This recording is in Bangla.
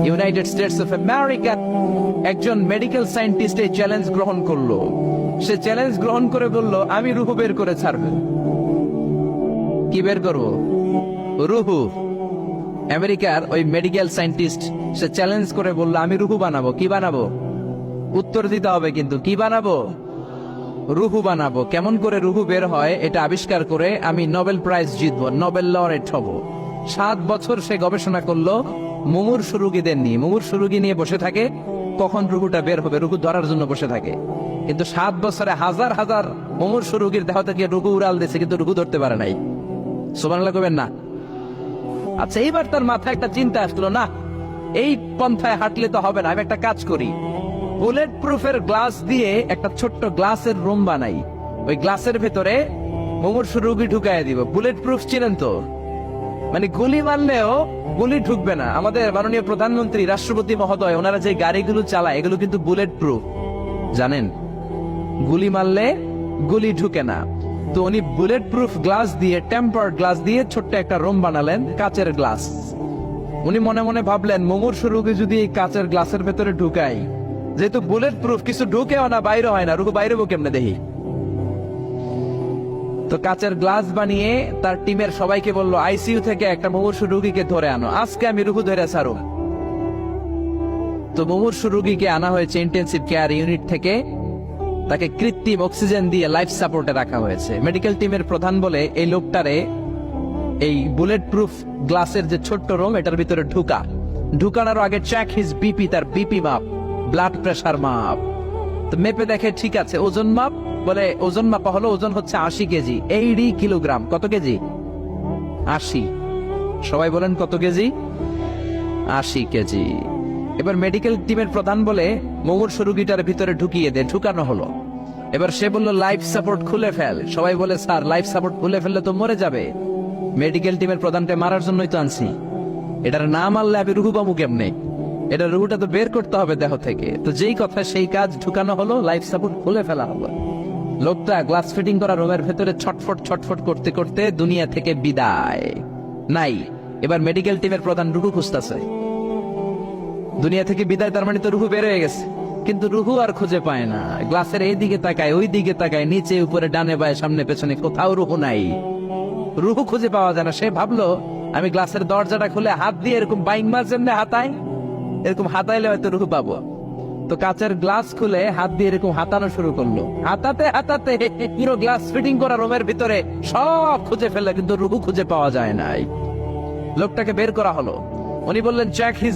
ইউনাইটেড স্টেটস অফ আমেরিকা একজন মেডিকেল সায়েন্টিস্ট এই চ্যালেঞ্জ গ্রহণ করলো। সে চ্যালেঞ্জ গ্রহণ করে বলল, আমি রুহু বের করে ছাড়ব। কি বের করব? রুহু। আমেরিকার ওই মেডিকেল সায়েন্টিস্ট সে চ্যালেঞ্জ করে বলল, আমি রুহু বানাবো। কি বানাবো? উত্তর দিতে হবে কিন্তু। কি বানাবো? রুহু বানাবো। কেমন করে রুহু বের হয় এটা আবিষ্কার করে আমি নোবেল প্রাইজ জিতবো, নোবেল লরেট হব। 7 বছর সে গবেষণা করলো, মুমূর্ষু রোগীদের নিয়ে। মুমূর্ষু রোগী নিয়ে বসে থাকে, কখন রুহুটা বের হবে, রুহু ধরার জন্য বসে থাকে। কিন্তু 7 বছরে হাজার হাজার মুমূর্ষু রোগীর দেহ থেকে রুহু উড়াল দিয়েছে, কিন্তু রুহু ধরতে পারে নাই। সুবহানাল্লাহ কইবেন না? আচ্ছা, এইবার তার মাথায় একটা চিন্তা আসলো, না এই পন্থায় হাঁটলে তো হবে না, আমি একটা কাজ করি। বুলেট প্রুফের গ্লাস দিয়ে একটা ছোট্ট গ্লাসের রুম বানাই, ওই গ্লাসের ভেতরে মুমূর্ষু রোগী ঢুকায় দিব। বুলেট প্রুফ চিনেন তো? মানে গুলি মারলেও গুলি ঢুকবে না। আমাদের মাননীয় প্রধানমন্ত্রী, রাষ্ট্রপতি মহোদয়, ওনারা যে গাড়িগুলো চালায় এগুলো কিন্তু বুলেট প্রুফ, জানেন? গুলি মারলে গুলি ঢুকে না। তো উনি বুলেট প্রুফ গ্লাস দিয়ে, টেম্পার্ড গ্লাস দিয়ে ছোট্ট একটা রুম বানালেন, কাচের গ্লাস। উনি মনে মনে ভাবলেন, মুমূর্ষু রোগী যদি এই কাচের গ্লাসের ভেতরে ঢুকাই, যেহেতু বুলেট প্রুফ, কিছু ঢুকেও না, বাইরে হয় না, রুহু বাইরে কেমনে দেখি। তো কাচের গ্লাস বানিয়ে তার টিমের সবাইকে বলল, আইসিইউ থেকে একটা মুমূর্ষু রোগীকে ধরে আনো, আজকে আমি রুহু ধরে ছাড়ো। তো মুমূর্ষু রোগীকে আনা হয়েছে ইন্টেনসিভ কেয়ার ইউনিট থেকে, তাকে কৃত্রিম অক্সিজেন দিয়ে লাইফ সাপোর্টে রাখা হয়েছে। মেডিকেল টিমের প্রধান বলে, এই লোকটারে এই বুলেট প্রুফ গ্লাসের যে ছোট্ট রুম, এটার ভিতরে ঢুকানোর আগে চেক হিজ বিপি, তার বিপি মাপ, ব্লাড প্রেসার মাপ। তো মেপে দেখে ঠিক আছে। ওজন মাপ, বলে ওজন মাপা হলো, ওজন হচ্ছে 80 কেজি, 80 কিলোগ্রাম। কত কেজি? 80। সবাই বলেন কত কেজি? 80 কেজি। এবার মেডিকেল টিমের প্রধান বলে, মুমূর্ষু রোগীটার ভিতরে ঢুকিয়ে দে। ঢুকানো হলো। এবার সে বলল, লাইফ সাপোর্ট খুলে ফেল। সবাই বলে, স্যার লাইফ সাপোর্ট খুলে ফেললে তো মরে যাবে। মেডিকেল টিমের প্রধানকে মারার জন্যই তো আনছি, এটার না মারলে আমি রুহু পাবো কেমনে? এটা রুহুটা তো বের করতে হবে দেহ থেকে। তো যেই কথা সেই কাজ, ঢুকানো হলো, লাইফ সাপোর্ট খুলে ফেলা হলো। লোকটা গ্লাস ফিটিং করা রুমের ভেতরে ছটফট করতে করতে দুনিয়া থেকে বিদায় নাই। এবার মেডিকেল টিমের প্রধান রুহু খুঁজতেছে। দুনিয়া থেকে বিদায়, তার মানে তো রুহু বের হয়ে গেছে, কিন্তু রুহু আর খুঁজে পায় না। গ্লাসের এই দিকে তাকায়, ওই দিকে তাকায়, নিচে উপরে, ডানে বায়ে, সামনে পেছনে, কোথাও রুহু নাই। রুহু খুঁজে পাওয়া যায় না। সে ভাবলো, আমি গ্লাসের দরজাটা খুলে হাত দিয়ে এরকম বাইং মাছ যেমনি হাতায়, এরকম হাতাইলে হয়তো রুহু পাবো। তো কাচের গ্লাস খুলে হাত দিয়ে এরকম হাতানো শুরু করলো। হাতাতে হাতাতে পুরো গ্লাস ফিটিং করা রুমের ভিতরে সব খুঁজে ফেললো, কিন্তু রুহু খুঁজে পাওয়া যায় নাই। লোকটাকে বের করা হলো। উনি বললেন, চেক হিজ